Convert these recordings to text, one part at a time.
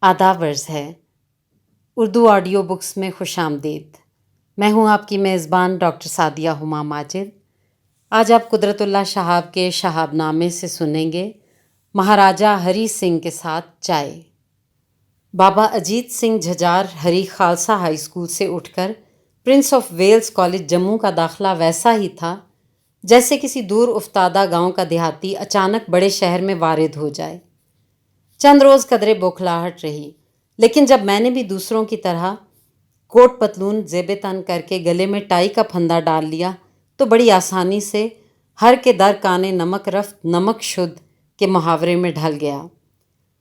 آداب عرض ہے۔ اردو آڈیو بکس میں خوش آمدید۔ میں ہوں آپ کی میزبان ڈاکٹر سعدیہ ہما ماجد۔ آج آپ قدرت اللہ شہاب کے شہاب نامے سے سنیں گے مہاراجہ ہری سنگھ کے ساتھ چائے۔ بابا اجیت سنگھ جھجار ہری خالصہ ہائی اسکول سے اٹھ کر prince of Wales college Jammu کا داخلہ ویسا ہی تھا جیسے کسی دور افتادہ گاؤں کا دیہاتی اچانک بڑے شہر میں وارد ہو جائے۔ چند روز قدرے بوکھلاہٹ رہی، لیکن جب میں نے بھی دوسروں کی طرح کوٹ پتلون زیب تن کر کے گلے میں ٹائی کا پھندا ڈال لیا تو بڑی آسانی سے ہر کے در کانے نمک رفت نمک شدھ کے محاورے میں ڈھل گیا۔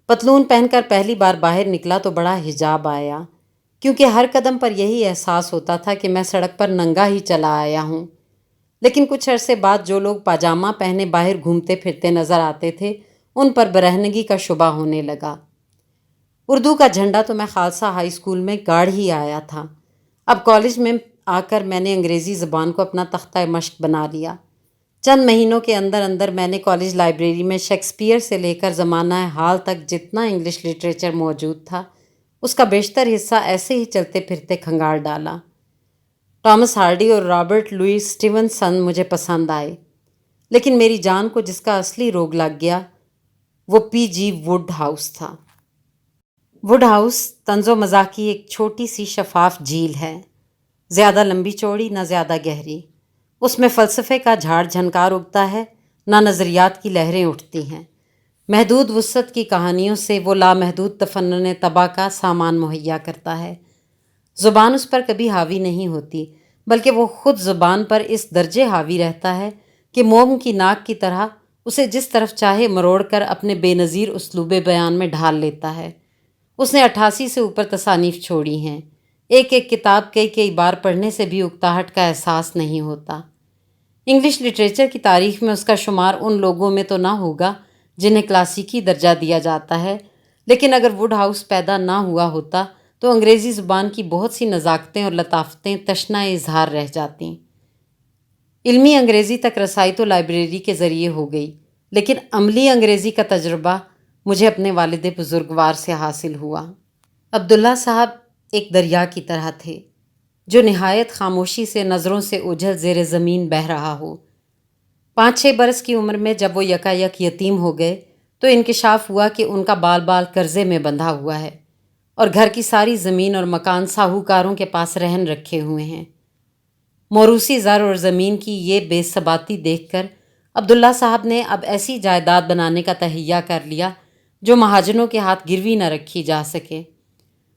پتلون پہن کر پہلی بار باہر نکلا تو بڑا حجاب آیا، کیونکہ ہر قدم پر یہی احساس ہوتا تھا کہ میں سڑک پر ننگا ہی چلا آیا ہوں۔ لیکن کچھ عرصے بعد جو لوگ پاجامہ پہنے باہر گھومتے پھرتے نظر آتے تھے ان پر برہنگی کا شبہ ہونے لگا۔ اردو کا جھنڈا تو میں خالصہ ہائی اسکول میں گاڑ ہی آیا تھا۔ اب کالج میں آ کر میں نے انگریزی زبان کو اپنا تختہ مشق بنا لیا۔ چند مہینوں کے اندر اندر میں نے کالج لائبریری میں شیکسپیئر سے لے کر زمانہ حال تک جتنا انگلش لٹریچر موجود تھا اس کا بیشتر حصہ ایسے ہی چلتے پھرتے کھنگال ڈالا۔ ٹامس ہارڈی اور رابرٹ لوئس اسٹیونسن مجھے پسند آئے، لیکن میری جان کو جس کا اصلی روگ لگ گیا وہ پی جی ووڈ ہاؤس تھا۔ ووڈ ہاؤس طنز و مزاح کی ایک چھوٹی سی شفاف جھیل ہے، زیادہ لمبی چوڑی نہ زیادہ گہری۔ اس میں فلسفے کا جھاڑ جھنکار اگتا ہے، نہ نظریات کی لہریں اٹھتی ہیں۔ محدود وسعت کی کہانیوں سے وہ لامحدود تفنن طبع کا سامان مہیا کرتا ہے۔ زبان اس پر کبھی حاوی نہیں ہوتی، بلکہ وہ خود زبان پر اس درجے حاوی رہتا ہے کہ موم کی ناک کی طرح اسے جس طرف چاہے مروڑ کر اپنے بے نظیر اسلوب بیان میں ڈھال لیتا ہے۔ اس نے 88 سے اوپر تصانیف چھوڑی ہیں۔ ایک ایک کتاب کئی بار پڑھنے سے بھی اکتاہٹ کا احساس نہیں ہوتا۔ انگلش لٹریچر کی تاریخ میں اس کا شمار ان لوگوں میں تو نہ ہوگا جنہیں کلاسیکی درجہ دیا جاتا ہے، لیکن اگر ووڈ ہاؤس پیدا نہ ہوا ہوتا تو انگریزی زبان کی بہت سی نزاکتیں اور لطافتیں تشنہ اظہار رہ جاتیں۔ علمی انگریزی تک رسائی تو لائبریری کے ذریعے ہو گئی، لیکن عملی انگریزی کا تجربہ مجھے اپنے والد بزرگوار سے حاصل ہوا۔ عبداللہ صاحب ایک دریا کی طرح تھے جو نہایت خاموشی سے نظروں سے اوجھل زیر زمین بہہ رہا ہو۔ 5-6 برس کی عمر میں جب وہ یکایک یتیم ہو گئے تو انکشاف ہوا کہ ان کا بال بال قرضے میں بندھا ہوا ہے اور گھر کی ساری زمین اور مکان ساہوکاروں کے پاس رہن رکھے ہوئے ہیں۔ موروثی زر اور زمین کی یہ بے ثباتی دیکھ کر عبداللہ صاحب نے اب ایسی جائیداد بنانے کا تہیہ کر لیا جو مہاجنوں کے ہاتھ گروی نہ رکھی جا سکے۔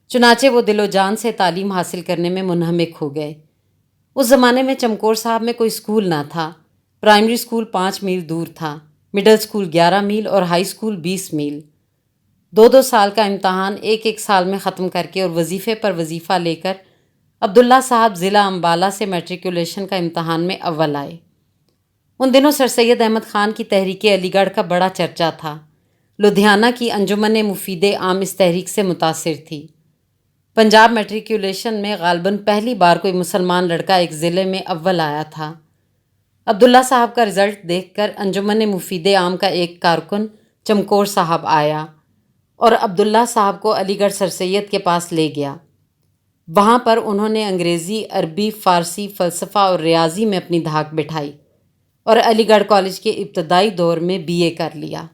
چنانچہ وہ دل و جان سے تعلیم حاصل کرنے میں منہمک ہو گئے۔ اس زمانے میں چمکور صاحب میں کوئی اسکول نہ تھا۔ پرائمری اسکول 5 میل دور تھا، مڈل اسکول 11 میل اور ہائی اسکول 20 میل۔ 2 سال کا امتحان ایک سال میں ختم کر کے اور وظیفے پر وظیفہ لے کر عبداللہ صاحب ضلع امبالہ سے میٹریکولیشن کا امتحان میں اول آئے۔ ان دنوں سر سید احمد خان کی تحریک علی گڑھ کا بڑا چرچا تھا۔ لدھیانہ کی انجمن مفید عام اس تحریک سے متاثر تھی۔ پنجاب میٹریکولیشن میں غالباً پہلی بار کوئی مسلمان لڑکا ایک ضلع میں اول آیا تھا۔ عبداللہ صاحب کا رزلٹ دیکھ کر انجمن مفید عام کا ایک کارکن چمکور صاحب آیا اور عبداللہ صاحب کو علی گڑھ سر سید کے پاس لے گیا۔ وہاں پر انہوں نے انگریزی، عربی، فارسی، فلسفہ اور ریاضی میں اپنی دھاک بٹھائی اور علی گڑھ کالج کے ابتدائی دور میں BA کر لیا۔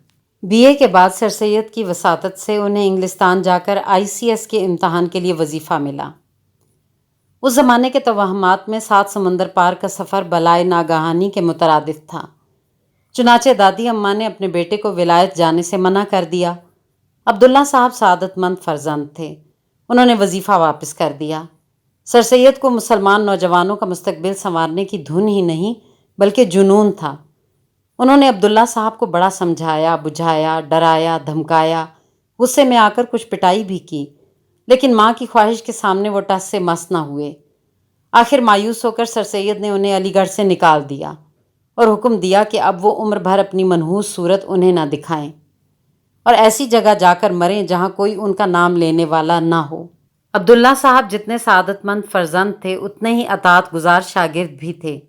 BA کے بعد سر سید کی وساطت سے انہیں انگلستان جا کر ICS کے امتحان کے لیے وظیفہ ملا۔ اس زمانے کے توہمات میں 7 سمندر پار کا سفر بلائے ناگہانی کے مترادف تھا۔ چنانچہ دادی اماں نے اپنے بیٹے کو ولایت جانے سے منع کر دیا۔ عبداللہ صاحب سعادت مند فرزند تھے، انہوں نے وظیفہ واپس کر دیا۔ سر سید کو مسلمان نوجوانوں کا مستقبل سنوارنے کی دھن ہی نہیں بلکہ جنون تھا۔ انہوں نے عبداللہ صاحب کو بڑا سمجھایا، بجھایا، ڈرایا، دھمکایا، غصے میں آ کر کچھ پٹائی بھی کی، لیکن ماں کی خواہش کے سامنے وہ ٹس سے مس نہ ہوئے۔ آخر مایوس ہو کر سر سید نے انہیں علی گڑھ سے نکال دیا اور حکم دیا کہ اب وہ عمر بھر اپنی منحوس صورت انہیں نہ دکھائیں اور ایسی جگہ جا کر مریں جہاں کوئی ان کا نام لینے والا نہ ہو۔ عبداللہ صاحب جتنے سعادت مند فرزند تھے اتنے ہی اطاعت گزار شاگرد بھی تھے۔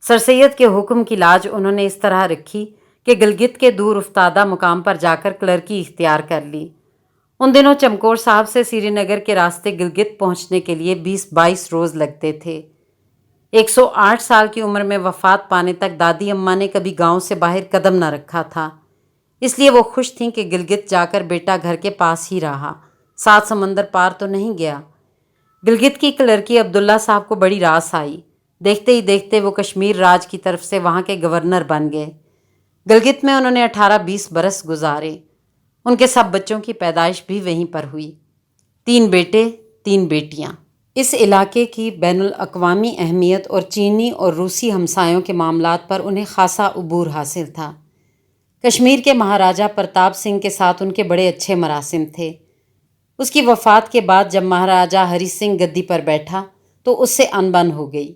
سر سید کے حکم کی لاج انہوں نے اس طرح رکھی کہ گلگت کے دور افتادہ مقام پر جا کر کلرکی اختیار کر لی ان دنوں چمکور صاحب سے سری نگر کے راستے گلگت پہنچنے کے لیے 20-22 روز لگتے تھے۔ 108 سال کی عمر میں وفات پانے تک دادی اماں نے کبھی گاؤں سے باہر قدم نہ رکھا تھا، اس لیے وہ خوش تھیں کہ گلگت جا کر بیٹا گھر کے پاس ہی رہا، 7 سمندر پار تو نہیں گیا۔ گلگت کی ایک لڑکی عبداللہ صاحب کو بڑی راس آئی، دیکھتے ہی دیکھتے وہ کشمیر راج کی طرف سے وہاں کے گورنر بن گئے۔ گلگت میں انہوں نے 18-20 برس گزارے۔ ان کے سب بچوں کی پیدائش بھی وہیں پر ہوئی، 3 بیٹے 3 بیٹیاں۔ اس علاقے کی بین الاقوامی اہمیت اور چینی اور روسی ہمسایوں کے معاملات پر انہیں خاصا عبور حاصل تھا۔ کشمیر کے مہاراجہ پرتاپ سنگھ کے ساتھ ان کے بڑے اچھے مراسم تھے۔ اس کی وفات کے بعد جب مہاراجہ ہری سنگھ گدی پر بیٹھا تو اس سے انبن ہو گئی۔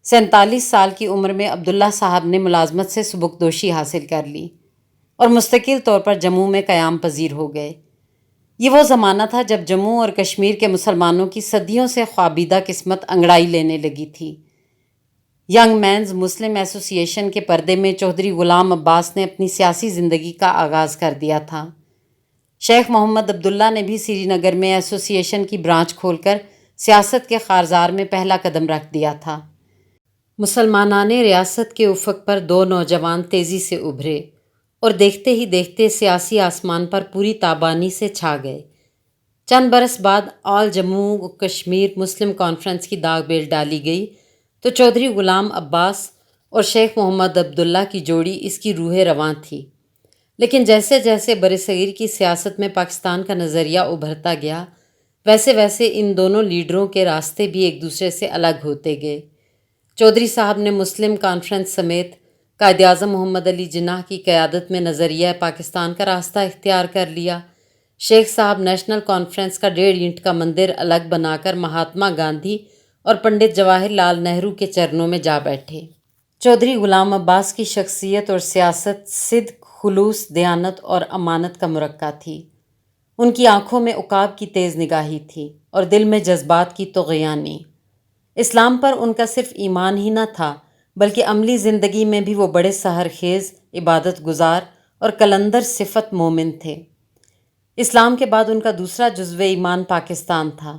47 سال کی عمر میں عبداللہ صاحب نے ملازمت سے سبکدوشی حاصل کر لی اور مستقل طور پر جموں میں قیام پذیر ہو گئے۔ یہ وہ زمانہ تھا جب جموں اور کشمیر کے مسلمانوں کی صدیوں سے خوابیدہ قسمت انگڑائی لینے لگی تھی۔ ینگ مینز مسلم ایسوسی ایشن کے پردے میں چودھری غلام عباس نے اپنی سیاسی زندگی کا آغاز کر دیا تھا۔ شیخ محمد عبداللہ نے بھی سری نگر میں ایسوسی ایشن کی برانچ کھول کر سیاست کے خارزار میں پہلا قدم رکھ دیا تھا۔ مسلمانان ریاست کے افق پر 2 نوجوان تیزی سے ابھرے اور دیکھتے ہی دیکھتے سیاسی آسمان پر پوری تابانی سے چھا گئے۔ چند برس بعد آل جموں کشمیر مسلم کانفرنس کی داغ بیل ڈالی گئی تو چودھری غلام عباس اور شیخ محمد عبداللہ کی جوڑی اس کی روح رواں تھی۔ لیکن جیسے جیسے برصغیر کی سیاست میں پاکستان کا نظریہ ابھرتا گیا، ویسے ویسے ان دونوں لیڈروں کے راستے بھی ایک دوسرے سے الگ ہوتے گئے۔ چودھری صاحب نے مسلم کانفرنس سمیت قائد اعظم محمد علی جناح کی قیادت میں نظریہ پاکستان کا راستہ اختیار کر لیا۔ شیخ صاحب نیشنل کانفرنس کا 1.5 اینٹ کا مندر الگ بنا کر مہاتما گاندھی اور پنڈت جواہر لال نہرو کے چرنوں میں جا بیٹھے۔ چودھری غلام عباس کی شخصیت اور سیاست صدق، خلوص، دیانت اور امانت کا مرقع تھی۔ ان کی آنکھوں میں عقاب کی تیز نگاہی تھی اور دل میں جذبات کی طغیانی۔ اسلام پر ان کا صرف ایمان ہی نہ تھا بلکہ عملی زندگی میں بھی وہ بڑے سحر خیز، عبادت گزار اور قلندر صفت مومن تھے۔ اسلام کے بعد ان کا دوسرا جزو ایمان پاکستان تھا۔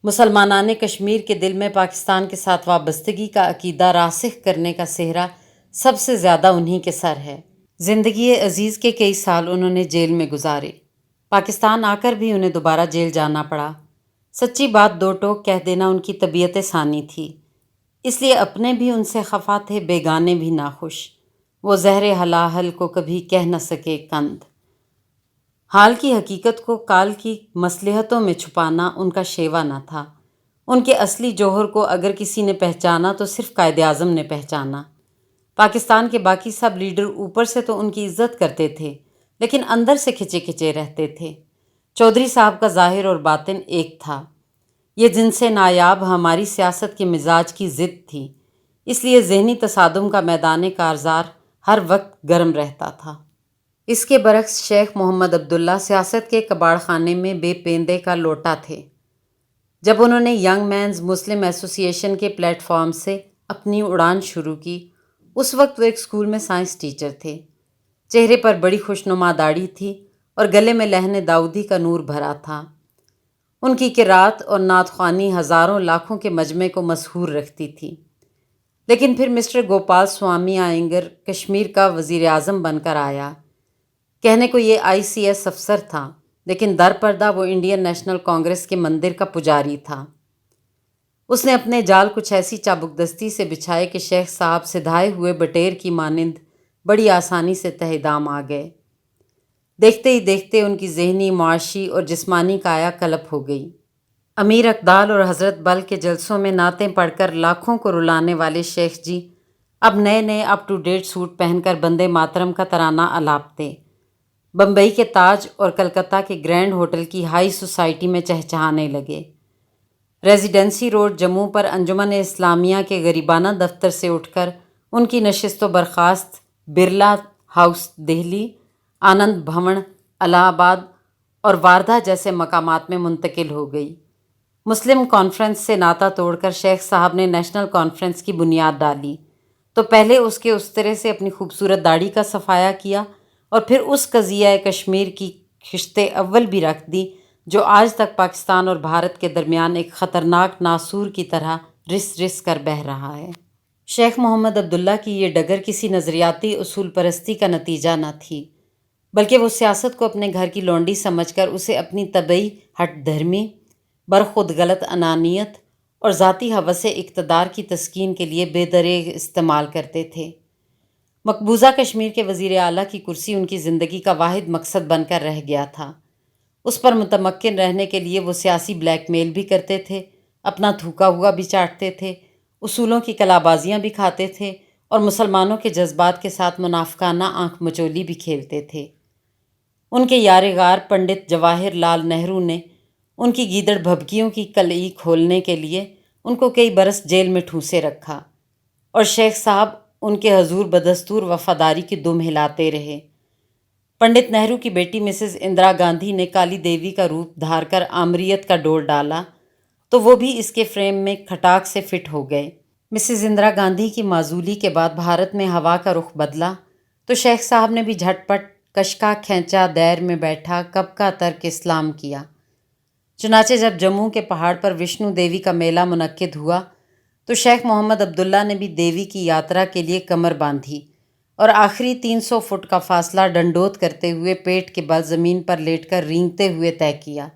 مسلمانان کشمیر کے دل میں پاکستان کے ساتھ وابستگی کا عقیدہ راسخ کرنے کا سہرا سب سے زیادہ انہی کے سر ہے۔ زندگی عزیز کے کئی سال انہوں نے جیل میں گزارے۔ پاکستان آ کر بھی انہیں دوبارہ جیل جانا پڑا۔ سچی بات 2 ٹوک کہہ دینا ان کی طبیعت ثانی تھی، اس لیے اپنے بھی ان سے خفا تھے، بیگانے بھی ناخوش۔ وہ زہر ہلاہل کو کبھی کہہ نہ سکے قند۔ حال کی حقیقت کو کال کی مصلحتوں میں چھپانا ان کا شیوا نہ تھا۔ ان کے اصلی جوہر کو اگر کسی نے پہچانا تو صرف قائد اعظم نے پہچانا۔ پاکستان کے باقی سب لیڈر اوپر سے تو ان کی عزت کرتے تھے لیکن اندر سے کھچے کھچے رہتے تھے۔ چودھری صاحب کا ظاہر اور باطن ایک تھا۔ یہ جن سے نایاب ہماری سیاست کے مزاج کی ضد تھی، اس لیے ذہنی تصادم کا میدان کارزار ہر وقت گرم رہتا تھا۔ اس کے برعکس شیخ محمد عبداللہ سیاست کے کباڑ خانے میں بے پیندے کا لوٹا تھے۔ جب انہوں نے ینگ مینز مسلم ایسوسی ایشن کے پلیٹ فارم سے اپنی اڑان شروع کی، اس وقت وہ ایک اسکول میں سائنس ٹیچر تھے۔ چہرے پر بڑی خوشنما داڑھی تھی اور گلے میں لہن داؤدی کا نور بھرا تھا۔ ان کی قرات اور نعت خوانی ہزاروں لاکھوں کے مجمع کو مسحور رکھتی تھی۔ لیکن پھر مسٹر گوپال سوامی آئنگر کشمیر کا وزیر اعظم بن کر آیا۔ کہنے کو یہ ICS افسر تھا لیکن در پردہ وہ انڈین نیشنل کانگریس کے مندر کا پجاری تھا۔ اس نے اپنے جال کچھ ایسی چابکدستی سے بچھائے کہ شیخ صاحب سدھائے ہوئے بٹیر کی مانند بڑی آسانی سے تہ دام آ گئے۔ دیکھتے ہی دیکھتے ان کی ذہنی، معاشی اور جسمانی کایا کلپ ہو گئی۔ امیر اقدال اور حضرت بل کے جلسوں میں نعتیں پڑھ کر لاکھوں کو رلانے والے شیخ جی اب نئے نئے اپ ٹو ڈیٹ سوٹ پہن کر بندے ماترم کا ترانہ الاپتے، بمبئی کے تاج اور کلکتہ کے گرینڈ ہوٹل کی ہائی سوسائٹی میں چہچہانے لگے۔ ریزیڈنسی روڈ جموں پر انجمن اسلامیہ کے غریبانہ دفتر سے اٹھ کر ان کی نشست و برخاست برلا ہاؤس دہلی، آنند بھون الہ آباد اور واردھا جیسے مقامات میں منتقل ہو گئی۔ مسلم کانفرنس سے ناطہ توڑ کر شیخ صاحب نے نیشنل کانفرنس کی بنیاد ڈالی تو پہلے اس کے استرے سے اپنی خوبصورت داڑھی کا صفایا کیا اور پھر اس قضیہ کشمیر کی خشتے اول بھی رکھ دی جو آج تک پاکستان اور بھارت کے درمیان ایک خطرناک ناسور کی طرح رس رس کر بہہ رہا ہے۔ شیخ محمد عبداللہ کی یہ ڈگر کسی نظریاتی اصول پرستی کا نتیجہ نہ تھی، بلکہ وہ سیاست کو اپنے گھر کی لونڈی سمجھ کر اسے اپنی طبعی ہٹ دھرمی، برخود غلط انانیت اور ذاتی ہوس اقتدار کی تسکین کے لیے بے دریغ استعمال کرتے تھے۔ مقبوضہ کشمیر کے وزیر اعلیٰ کی کرسی ان کی زندگی کا واحد مقصد بن کر رہ گیا تھا۔ اس پر متمکن رہنے کے لیے وہ سیاسی بلیک میل بھی کرتے تھے، اپنا تھوکا ہوا بھی چاٹتے تھے، اصولوں کی کلابازیاں بھی کھاتے تھے اور مسلمانوں کے جذبات کے ساتھ منافقانہ آنکھ مچولی بھی کھیلتے تھے۔ ان کے یار غار پنڈت جواہر لال نہرو نے ان کی گیدڑ بھبکیوں کی کلئی کھولنے کے لیے ان کو کئی برس جیل میں ٹھونسے رکھا، اور شیخ صاحب ان کے حضور بدستور وفاداری کی دم ہلاتے رہے۔ پنڈت نہرو کی بیٹی مسز اندرا گاندھی نے کالی دیوی کا روپ دھار کر آمریت کا ڈور ڈالا تو وہ بھی اس کے فریم میں کھٹاک سے فٹ ہو گئے۔ مسز اندرا گاندھی کی معزولی کے بعد بھارت میں ہوا کا رخ بدلا تو شیخ صاحب نے بھی جھٹ پٹ کشکا کھینچا دیر میں بیٹھا کب کا ترک اسلام کیا۔ چنانچہ جب جموں کے پہاڑ پر وشنو دیوی کا میلہ منعقد ہوا تو شیخ محمد عبداللہ نے بھی دیوی کی یاترا کے لیے کمر باندھی اور آخری 300 فٹ کا فاصلہ ڈنڈوت کرتے ہوئے پیٹ کے بل زمین پر لیٹ کر رینگتے ہوئے طے کیا۔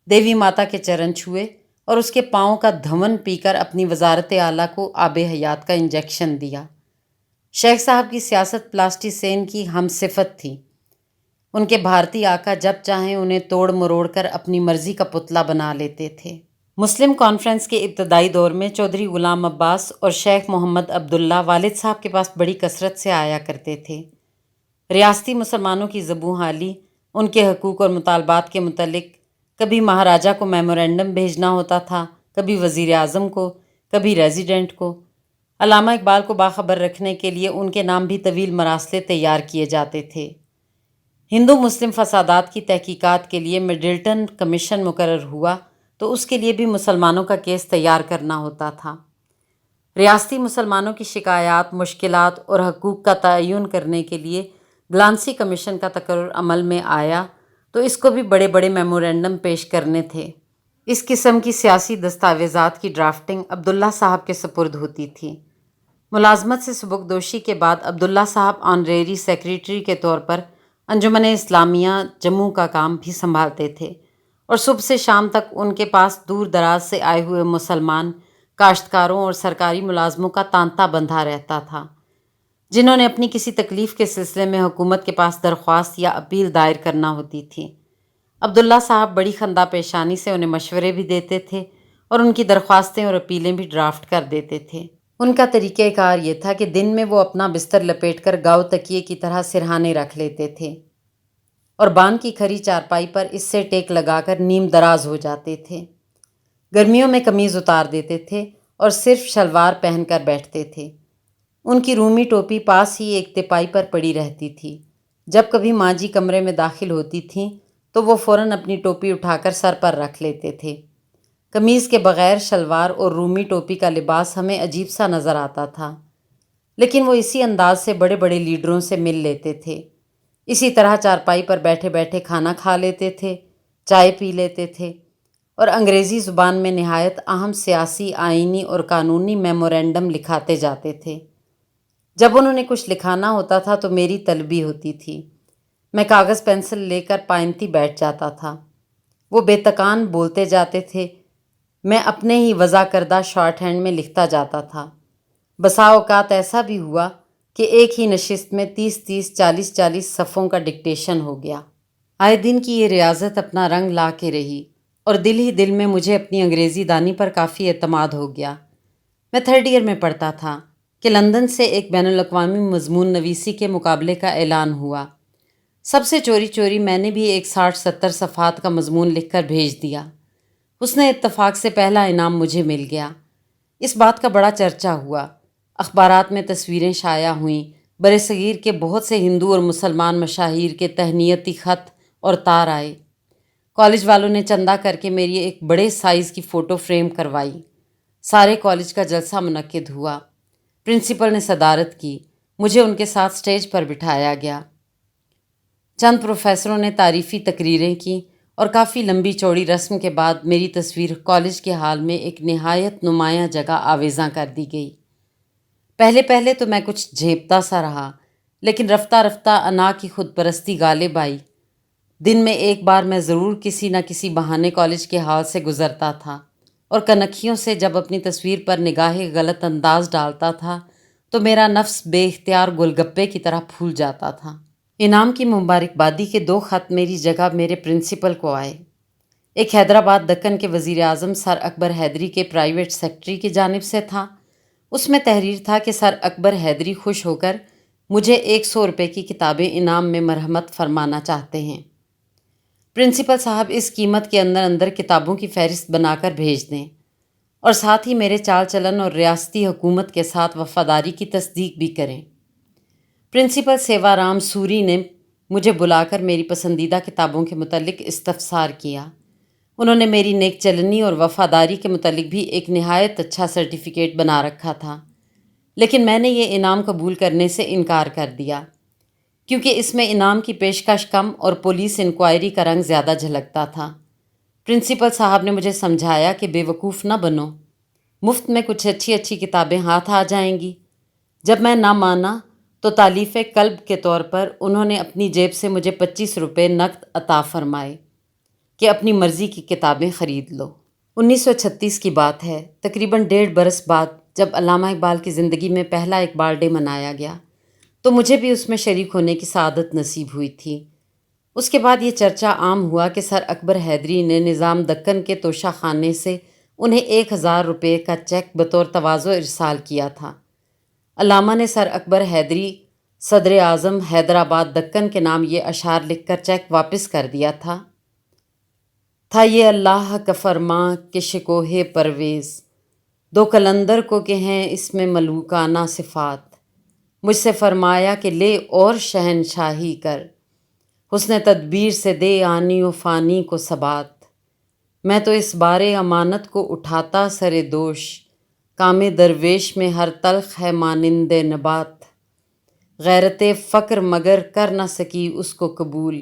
دیوی ماتا کے چرن چھوئے اور اس کے پاؤں کا دھون پی کر اپنی وزارت اعلیٰ کو آب حیات کا انجیکشن دیا۔ شیخ صاحب کی سیاست پلاسٹی سین کی ہم صفت تھی۔ ان کے بھارتی آقا جب چاہیں انہیں توڑ مروڑ کر اپنی مرضی کا پتلا بنا لیتے تھے۔ مسلم کانفرنس کے ابتدائی دور میں چودھری غلام عباس اور شیخ محمد عبداللہ والد صاحب کے پاس بڑی کثرت سے آیا کرتے تھے۔ ریاستی مسلمانوں کی زبوں حالی، ان کے حقوق اور مطالبات کے متعلق کبھی مہاراجہ کو میمورینڈم بھیجنا ہوتا تھا، کبھی وزیر اعظم کو، کبھی ریزیڈنٹ کو۔ علامہ اقبال کو باخبر رکھنے کے لیے ان کے نام بھی طویل مراسلے تیار کیے جاتے تھے۔ ہندو مسلم فسادات کی تحقیقات کے لیے مڈلٹن کمیشن مقرر ہوا تو اس کے لیے بھی مسلمانوں کا کیس تیار کرنا ہوتا تھا۔ ریاستی مسلمانوں کی شکایات، مشکلات اور حقوق کا تعین کرنے کے لیے گلانسی کمیشن کا تقرر عمل میں آیا تو اس کو بھی بڑے بڑے میمورینڈم پیش کرنے تھے۔ اس قسم کی سیاسی دستاویزات کی ڈرافٹنگ عبداللہ صاحب کے سپرد ہوتی تھی۔ ملازمت سے سبکدوشی کے بعد عبداللہ صاحب آنریری سیکریٹری کے طور پر انجمن اسلامیہ جموں کا کام بھی سنبھالتے تھے، اور صبح سے شام تک ان کے پاس دور دراز سے آئے ہوئے مسلمان کاشتکاروں اور سرکاری ملازموں کا تانتا بندھا رہتا تھا، جنہوں نے اپنی کسی تکلیف کے سلسلے میں حکومت کے پاس درخواست یا اپیل دائر کرنا ہوتی تھی۔ عبداللہ صاحب بڑی خندہ پیشانی سے انہیں مشورے بھی دیتے تھے اور ان کی درخواستیں اور اپیلیں بھی ڈرافٹ کر دیتے تھے۔ ان کا طریقہ کار یہ تھا کہ دن میں وہ اپنا بستر لپیٹ کر گاؤ تکیے کی طرح سرہانے رکھ لیتے تھے اور بان کی کھری چارپائی پر اس سے ٹیک لگا کر نیم دراز ہو جاتے تھے۔ گرمیوں میں قمیض اتار دیتے تھے اور صرف شلوار پہن کر بیٹھتے تھے۔ ان کی رومی ٹوپی پاس ہی ایک تپائی پر پڑی رہتی تھی۔ جب کبھی ماں جی کمرے میں داخل ہوتی تھیں تو وہ فوراً اپنی ٹوپی اٹھا کر سر پر رکھ لیتے تھے۔ قمیض کے بغیر شلوار اور رومی ٹوپی کا لباس ہمیں عجیب سا نظر آتا تھا، لیکن وہ اسی انداز سے بڑے بڑے لیڈروں سے مل لیتے تھے۔ اسی طرح چارپائی پر بیٹھے بیٹھے کھانا کھا لیتے تھے، چائے پی لیتے تھے اور انگریزی زبان میں نہایت اہم سیاسی، آئینی اور قانونی میمورینڈم لکھاتے جاتے تھے۔ جب انہوں نے کچھ لکھانا ہوتا تھا تو میری طلبی ہوتی تھی۔ میں کاغذ پینسل لے کر پائنتی بیٹھ جاتا تھا۔ وہ بے تکان بولتے جاتے تھے، میں اپنے ہی وضع کردہ شارٹ ہینڈ میں لکھتا جاتا تھا۔ بسا اوقات ایسا بھی ہوا کہ ایک ہی نشست میں 30 40 صفوں کا ڈکٹیشن ہو گیا۔ آئے دن کی یہ ریاضت اپنا رنگ لا کے رہی اور دل ہی دل میں مجھے اپنی انگریزی دانی پر کافی اعتماد ہو گیا۔ میں 3rd ایئر میں پڑھتا تھا کہ لندن سے ایک بین الاقوامی مضمون نویسی کے مقابلے کا اعلان ہوا۔ سب سے چوری چوری میں نے بھی ایک 60 70 صفحات کا مضمون لکھ کر بھیج دیا۔ حسن اتفاق سے پہلا انعام مجھے مل گیا۔ اس بات کا بڑا چرچا ہوا، اخبارات میں تصویریں شائع ہوئیں، برصغیر کے بہت سے ہندو اور مسلمان مشاہیر کے تہنیتی خط اور تار آئے۔ کالج والوں نے چندہ کر کے میری ایک بڑے سائز کی فوٹو فریم کروائی۔ سارے کالج کا جلسہ منعقد ہوا۔ پرنسپل نے صدارت کی، مجھے ان کے ساتھ سٹیج پر بٹھایا گیا۔ چند پروفیسروں نے تعریفی تقریریں کیں اور کافی لمبی چوڑی رسم کے بعد میری تصویر کالج کے ہال میں ایک نہایت نمایاں جگہ آویزاں کر دی گئی۔ پہلے پہلے تو میں کچھ جھیپتا سا رہا، لیکن رفتہ رفتہ انا کی خود پرستی غالب آئی۔ دن میں ایک بار میں ضرور کسی نہ کسی بہانے کالج کے ہال سے گزرتا تھا اور کنکھیوں سے جب اپنی تصویر پر نگاہ غلط انداز ڈالتا تھا تو میرا نفس بے اختیار گول گپے کی طرح پھول جاتا تھا۔ انعام کی مبارکبادی کے 2 خط میری جگہ میرے پرنسپل کو آئے۔ ایک حیدرآباد دکن کے وزیر اعظم سر اکبر حیدری کے پرائیویٹ سیکرٹری کی جانب سے تھا۔ اس میں تحریر تھا کہ سر اکبر حیدری خوش ہو کر مجھے 100 روپے کی کتابیں انعام میں مرحمت فرمانا چاہتے ہیں۔ پرنسپل صاحب اس قیمت کے اندر اندر کتابوں کی فہرست بنا کر بھیج دیں اور ساتھ ہی میرے چال چلن اور ریاستی حکومت کے ساتھ وفاداری کی تصدیق بھی کریں۔ پرنسپل سیوا رام سوری نے مجھے بلا کر میری پسندیدہ کتابوں کے متعلق استفسار کیا۔ انہوں نے میری نیک چلنی اور وفاداری کے متعلق بھی ایک نہایت اچھا سرٹیفکیٹ بنا رکھا تھا، لیکن میں نے یہ انعام قبول کرنے سے انکار کر دیا کیونکہ اس میں انعام کی پیشکش کم اور پولیس انکوائری کا رنگ زیادہ جھلکتا تھا۔ پرنسپل صاحب نے مجھے سمجھایا کہ بے وقوف نہ بنو، مفت میں کچھ اچھی اچھی کتابیں ہاتھ آ جائیں گی۔ جب میں نہ مانا تو تالیف قلب کے طور پر انہوں نے اپنی جیب سے مجھے 25 روپے نقد عطا فرمائے کہ اپنی مرضی کی کتابیں خرید لو۔ 1936 کی بات ہے، تقریباً 1.5 برس بعد جب علامہ اقبال کی زندگی میں پہلا اقبال ڈے منایا گیا تو مجھے بھی اس میں شریک ہونے کی سعادت نصیب ہوئی تھی۔ اس کے بعد یہ چرچا عام ہوا کہ سر اکبر حیدری نے نظام دکن کے توشہ خانے سے انہیں 1000 روپے کا چیک بطور تواضع ارسال کیا تھا۔ علامہ نے سر اکبر حیدری صدر اعظم حیدرآباد دکن کے نام یہ اشعار لکھ کر چیک واپس کر دیا تھا یہ اللہ کا فرماں کہ شکوہ پرویز، 2 قلندر کو کہ ہیں اس میں ملوکانہ صفات، مجھ سے فرمایا کہ لے اور شہنشاہی کر، حسن تدبیر سے دے آنی و فانی کو ثبات، میں تو اس بار امانت کو اٹھاتا سر دوش، کام درویش میں ہر تلخ ہے مانند نبات، غیرت فقر مگر کر نہ سکی اس کو قبول،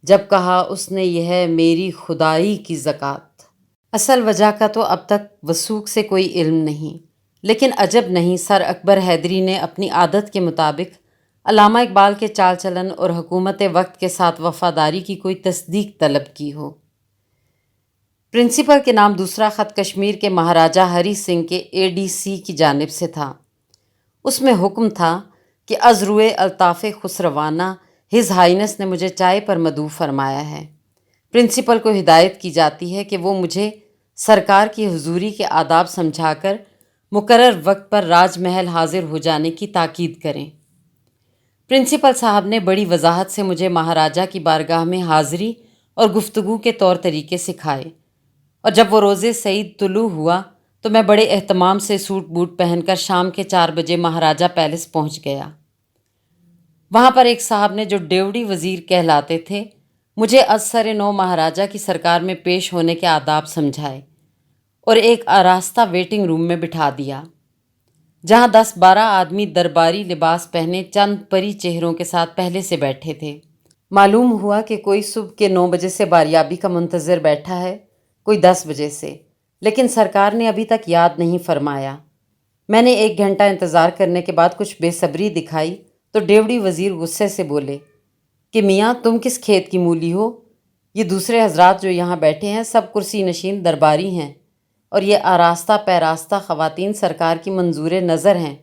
جب کہا اس نے یہ ہے میری خدائی کی زکوٰۃ۔ اصل وجہ کا تو اب تک وثوق سے کوئی علم نہیں، لیکن عجب نہیں سر اکبر حیدری نے اپنی عادت کے مطابق علامہ اقبال کے چال چلن اور حکومت وقت کے ساتھ وفاداری کی کوئی تصدیق طلب کی ہو۔ پرنسپل کے نام دوسرا خط کشمیر کے مہاراجہ ہری سنگھ کے ADC کی جانب سے تھا۔ اس میں حکم تھا کہ از روئے الطاف خسروانہ ہز ہائنس نے مجھے چائے پر مدعو فرمایا ہے۔ پرنسپل کو ہدایت کی جاتی ہے کہ وہ مجھے سرکار کی حضوری کے آداب سمجھا کر مقرر وقت پر راج محل حاضر ہو جانے کی تاکید کریں۔ پرنسپل صاحب نے بڑی وضاحت سے مجھے مہاراجہ کی بارگاہ میں حاضری اور گفتگو کے طور طریقے سکھائے، اور جب وہ روز سعید طلوع ہوا تو میں بڑے اہتمام سے سوٹ بوٹ پہن کر شام کے 4 بجے مہاراجہ پیلس پہنچ گیا۔ وہاں پر ایک صاحب نے جو ڈیوڑی وزیر کہلاتے تھے مجھے از سر نو مہاراجہ کی سرکار میں پیش ہونے کے آداب سمجھائے اور ایک آراستہ ویٹنگ روم میں بٹھا دیا، جہاں 10-12 آدمی درباری لباس پہنے چند پری چہروں کے ساتھ پہلے سے بیٹھے تھے۔ معلوم ہوا کہ کوئی صبح کے 9 بجے سے باریابی کا منتظر بیٹھا ہے، کوئی 10 بجے سے، لیکن سرکار نے ابھی تک یاد نہیں فرمایا۔ میں نے 1 گھنٹہ انتظار کرنے کے بعد کچھ بے صبری دکھائی تو ڈیوڑی وزیر غصے سے بولے کہ میاں تم کس کھیت کی مولی ہو؟ یہ دوسرے حضرات جو یہاں بیٹھے ہیں سب کرسی نشین درباری ہیں، اور یہ آراستہ پیراستہ خواتین سرکار کی منظور نظر ہیں۔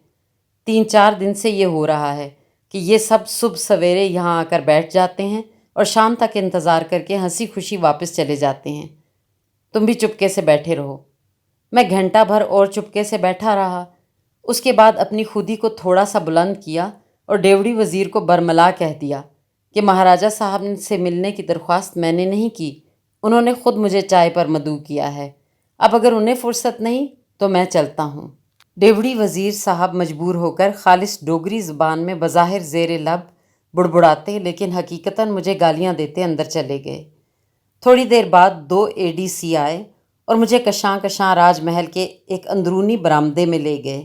3-4 دن سے یہ ہو رہا ہے کہ یہ سب صبح سویرے یہاں آ کر بیٹھ جاتے ہیں اور شام تک انتظار کر کے ہنسی خوشی واپس چلے جاتے ہیں۔ تم بھی چپکے سے بیٹھے رہو۔ میں گھنٹہ بھر اور چپکے سے بیٹھا رہا۔ اس کے بعد اپنی خودی کو تھوڑا سا بلند کیا اور ڈیوڑی وزیر کو برملا کہہ دیا کہ مہاراجہ صاحب سے ملنے کی درخواست میں نے نہیں کی، انہوں نے خود مجھے چائے پر مدعو کیا ہے، اب اگر انہیں فرصت نہیں تو میں چلتا ہوں۔ ڈیوڑی وزیر صاحب مجبور ہو کر خالص ڈوگری زبان میں بظاہر زیر لب بڑبڑاتے لیکن حقیقتاً مجھے گالیاں دیتے اندر چلے گئے۔ تھوڑی دیر بعد 2 ADC آئے اور مجھے کشاں کشاں راج محل کے ایک اندرونی برآمدے میں لے گئے۔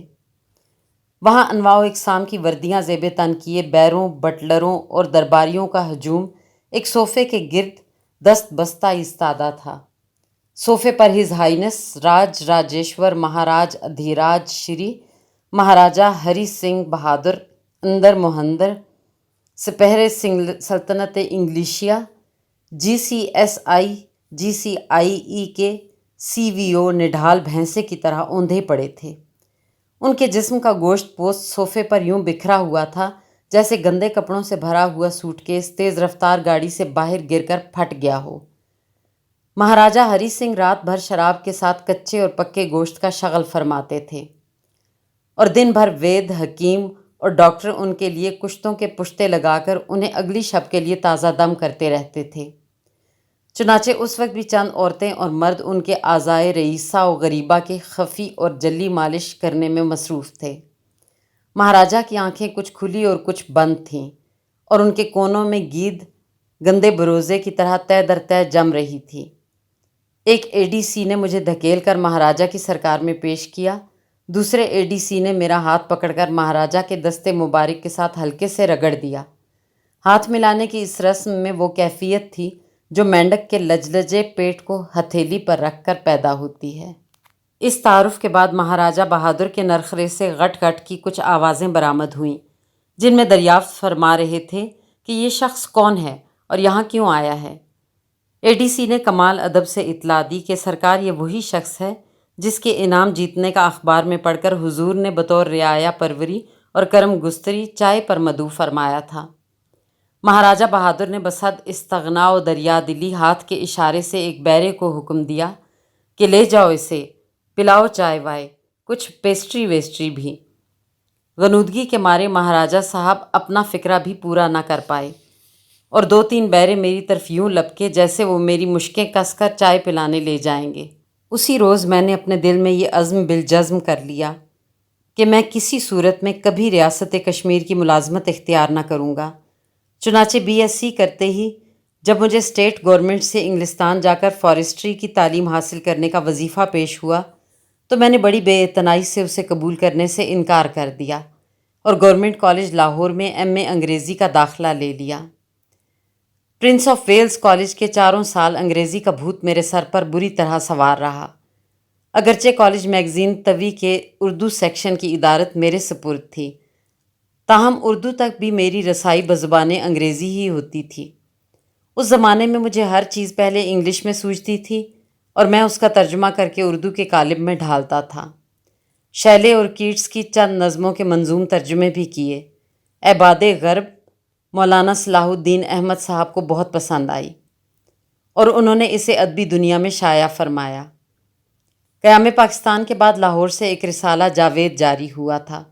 وہاں انواع و اقسام کی وردیاں زیب تن کیے بیروں، بٹلروں اور درباریوں کا ہجوم ایک صوفے کے گرد دست بستہ ایستادہ تھا۔ صوفے پر ہز ہائینس راج راجیشور مہاراج ادھیراج شری مہاراجا ہری سنگھ بہادر اندر مہندر سپہرے سلطنت انگلیشیا جی سی آئی ای کے سی وی او نڈھال بھینسے کی طرح اوندھے پڑے تھے۔ ان کے جسم کا گوشت پوست صوفے پر یوں بکھرا ہوا تھا جیسے گندے کپڑوں سے بھرا ہوا سوٹ کیس تیز رفتار گاڑی سے باہر گر کر پھٹ گیا ہو۔ مہاراجا ہری سنگھ رات بھر شراب کے ساتھ کچے اور پکے گوشت کا شغل فرماتے تھے اور دن بھر وید، حکیم اور ڈاکٹر ان کے لیے کشتوں کے پشتے لگا کر انہیں اگلی شب کے لیے تازہ دم کرتے رہتے تھے۔ چنانچہ اس وقت بھی چند عورتیں اور مرد ان کے اعضائے رئیسہ و غریبہ کے خفی اور جلی مالش کرنے میں مصروف تھے۔ مہاراجا کی آنکھیں کچھ کھلی اور کچھ بند تھیں اور ان کے کونوں میں گید گندے بروزے کی طرح تہ در تہ جم رہی تھی۔ ایک اے ڈی سی نے مجھے دھکیل کر مہاراجا کی سرکار میں پیش کیا، دوسرے اے ڈی سی نے میرا ہاتھ پکڑ کر مہاراجا کے دستے مبارک کے ساتھ ہلکے سے رگڑ دیا۔ ہاتھ ملانے کی اس رسم میں وہ کیفیت تھی جو مینڈک کے لجلجے پیٹ کو ہتھیلی پر رکھ کر پیدا ہوتی ہے۔ اس تعارف کے بعد مہاراجا بہادر کے نرخرے سے غٹ غٹ کی کچھ آوازیں برآمد ہوئیں، جن میں دریافت فرما رہے تھے کہ یہ شخص کون ہے اور یہاں کیوں آیا ہے۔ اے ڈی سی نے کمال ادب سے اطلاع دی کہ سرکار یہ وہی شخص ہے جس کے انعام جیتنے کا اخبار میں پڑھ کر حضور نے بطور رعایا پروری اور کرم گستری چائے پر مدعو فرمایا تھا۔ مہاراجا بہادر نے بصد استغنا و دریا دلی ہاتھ کے اشارے سے ایک بیرے کو حکم دیا کہ لے جاؤ اسے، پلاؤ چائے وائے، کچھ پیسٹری ویسٹری بھی۔ غنودگی کے مارے مہاراجا صاحب اپنا فکرہ بھی پورا نہ کر پائے اور 2-3 بیرے میری طرف یوں لپکے جیسے وہ میری مشکیں کس کر چائے پلانے لے جائیں گے۔ اسی روز میں نے اپنے دل میں یہ عزم بالجزم کر لیا کہ میں کسی صورت میں کبھی ریاست کشمیر کی ملازمت اختیار نہ کروں گا۔ چنانچہ بی ایس سی کرتے ہی جب مجھے اسٹیٹ گورنمنٹ سے انگلستان جا کر فارسٹری کی تعلیم حاصل کرنے کا وظیفہ پیش ہوا تو میں نے بڑی بے اعتنائی سے اسے قبول کرنے سے انکار کر دیا اور گورنمنٹ کالج لاہور میں ایم اے انگریزی کا داخلہ لے لیا۔ پرنس آف ویلز کالج کے 4 سال انگریزی کا بھوت میرے سر پر بری طرح سوار رہا، اگرچہ کالج میگزین توی کے اردو سیکشن کی ادارت میرے سپرد تھی، تاہم اردو تک بھی میری رسائی بزبان انگریزی ہی ہوتی تھی۔ اس زمانے میں مجھے ہر چیز پہلے انگلش میں سوچتی تھی اور میں اس کا ترجمہ کر کے اردو کے قالب میں ڈھالتا تھا۔ شیلے اور کیٹس کی چند نظموں کے منظوم ترجمے بھی کیے۔ اے باد غرب مولانا صلاح الدین احمد صاحب کو بہت پسند آئی اور انہوں نے اسے ادبی دنیا میں شائع فرمایا۔ قیام پاکستان کے بعد لاہور سے ایک رسالہ جاوید جاری ہوا تھا۔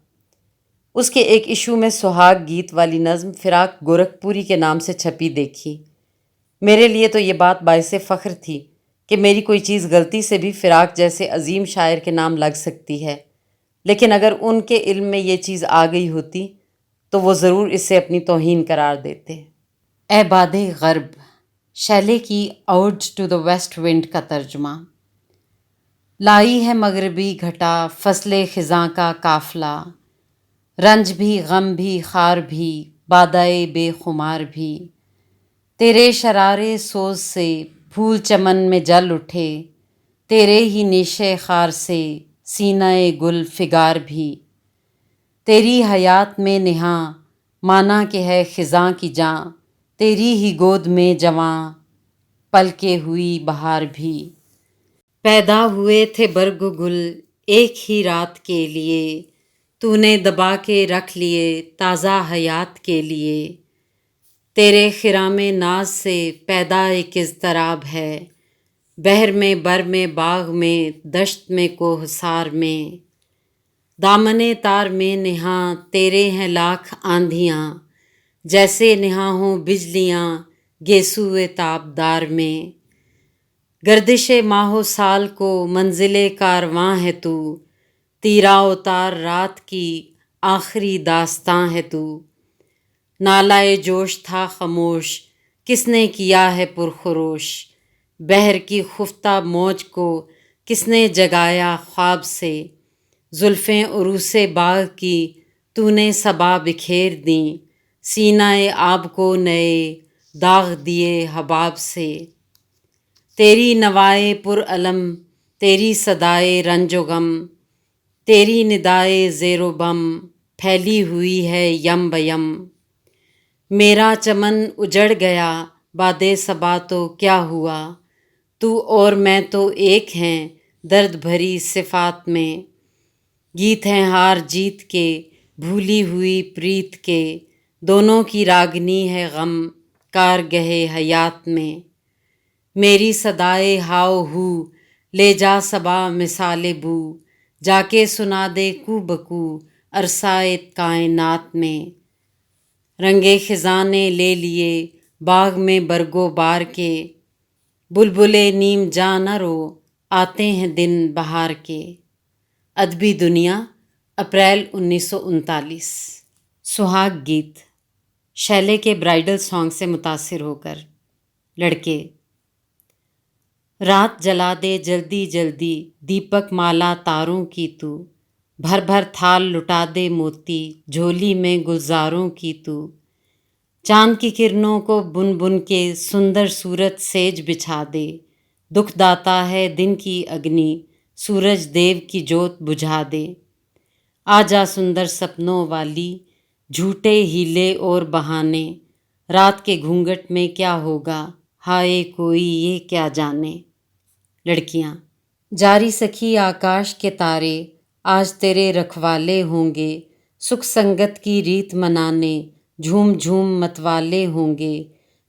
اس کے ایک ایشو میں سہاگ گیت والی نظم فراق گورکھپوری کے نام سے چھپی دیکھی۔ میرے لیے تو یہ بات باعث فخر تھی کہ میری کوئی چیز غلطی سے بھی فراق جیسے عظیم شاعر کے نام لگ سکتی ہے، لیکن اگر ان کے علم میں یہ چیز آ گئی ہوتی تو وہ ضرور اسے اپنی توہین قرار دیتے۔ اے باد غرب، شیلے کی اوڈ ٹو دا ویسٹ ونڈ کا ترجمہ۔ لائی ہے مغربی گھٹا فصل خزاں کا قافلہ، رنج بھی غم بھی خار بھی بادائے بے خمار بھی، تیرے شرارے سوز سے پھول چمن میں جل اٹھے، تیرے ہی نیشے خار سے سینہ گل فگار بھی، تیری حیات میں نہاں مانا کہ ہے خزاں کی جاں، تیری ہی گود میں جواں پلکے ہوئی بہار بھی، پیدا ہوئے تھے برگ و گل ایک ہی رات کے لیے، تو نے دبا کے رکھ لیے تازہ حیات کے لیے، تیرے خرام ناز سے پیدا ایک اضطراب ہے، بحر میں بر میں باغ میں دشت میں کوہسار میں، دامن تار میں نہاں تیرے ہیں لاکھ آندھیاں، جیسے نہاں ہوں بجلیاں گیسوئے تابدار میں، گردش ماہ و سال کو منزل کارواں ہے تو، تیرا اتار رات کی آخری داستاں ہے تو، نالائے جوش تھا خاموش کس نے کیا ہے پرخروش، بحر کی خفتہ موج کو کس نے جگایا خواب سے، زلفیں عروس باغ کی تو نے صبا بکھیر دیں، سینہ آب کو نئے داغ دیے حباب سے، تیری نوائے پر علم، تیری صدائے رنج و غم، تیری ندائے زیر و بم پھیلی ہوئی ہے یم بیم۔ میرا چمن اجڑ گیا باد صبا تو کیا ہوا، تو اور میں تو ایک ہیں درد بھری صفات میں، گیت ہیں ہار جیت کے بھولی ہوئی پریت کے، دونوں کی راگنی ہے غم کارگہے حیات میں۔ میری صدائے ہاؤ ہو لے جا صبا مثال بو، جا کے سنا دے کو بکو عرصۂ کائنات میں۔ رنگے خزاں نے لے لیے باغ میں برگ و بار کے، بلبلے نیم جاں نہ رو آتے ہیں دن بہار کے۔ ادبی دنیا، اپریل 1939۔ سہاگ گیت شیلے کے برائیڈل سانگ سے متاثر ہو کر۔ لڑکے: رات جلا دے جلدی جلدی دیپک مالا تاروں کی تو، بھر بھر تھال لٹا دے موتی جھولی میں گلزاروں کی تو، چاند کی کرنوں کو بن بن کے سندر صورت سیج بچھا دے، دکھ داتا ہے دن کی اگنی سورج دیو کی جوت بجھا دے۔ آ جا سندر سپنوں والی، جھوٹے ہیلے اور بہانے، رات کے گھونگھٹ میں کیا ہوگا ہائے کوئی یہ کیا جانے۔ لڑکیاں: جاری سکھی آکاش کے تارے آج تیرے رکھوالے ہوں گے، سکھ سنگت کی ریت منانے جھوم جھوم متوالے ہوں گے،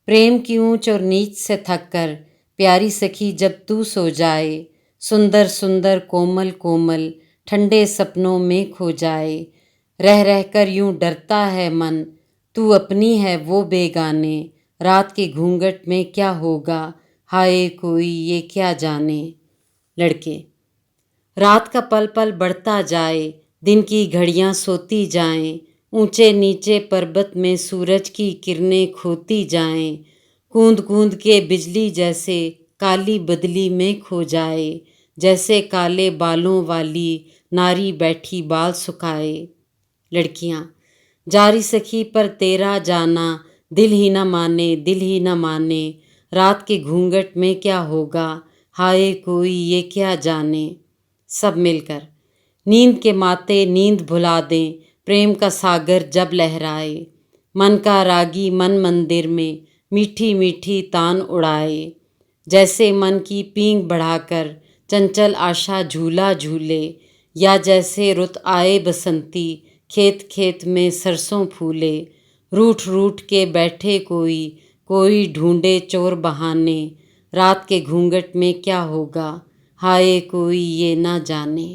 پریم کی اونچ اور نیچ سے تھک کر پیاری سکھی جب تو سو جائے، سندر سندر کومل کومل ٹھنڈے سپنوں میں کھو جائے، رہ رہ کر یوں ڈرتا ہے من تو اپنی ہے وہ بیگانے، رات کے گھونگھٹ میں کیا ہوگا ہائے کوئی یہ کیا جانے۔ لڑکے: رات کا پل پل بڑھتا جائے، دن کی گھڑیاں سوتی جائیں، اونچے نیچے پربت میں سورج کی کرنیں کھوتی جائیں، کوند کوند کے بجلی جیسے کالی بدلی میں کھو جائے، جیسے کالے بالوں والی ناری بیٹھی بال سکھائے۔ لڑکیاں: جاری سکھی پر تیرا جانا دل ہی نہ مانے دل ہی نہ مانے، رات کے گھونگھٹ میں کیا ہوگا ہائے کوئی یہ کیا جانے۔ سب مل کر: نیند کے ماتے نیند بھلا دیں، پریم کا ساگر جب لہرائے، من کا راگی من مندر میں میٹھی میٹھی تان اڑائے، جیسے من کی پینگ بڑھا کر چنچل آشا جھولا جھولے، یا جیسے رت آئے بسنتی کھیت کھیت میں سرسوں پھولے، روٹھ روٹھ کے بیٹھے کوئی کوئی ڈھونڈے چور بہانے، رات کے گھونگھٹ میں کیا ہوگا ہائے کوئی یہ نہ جانے۔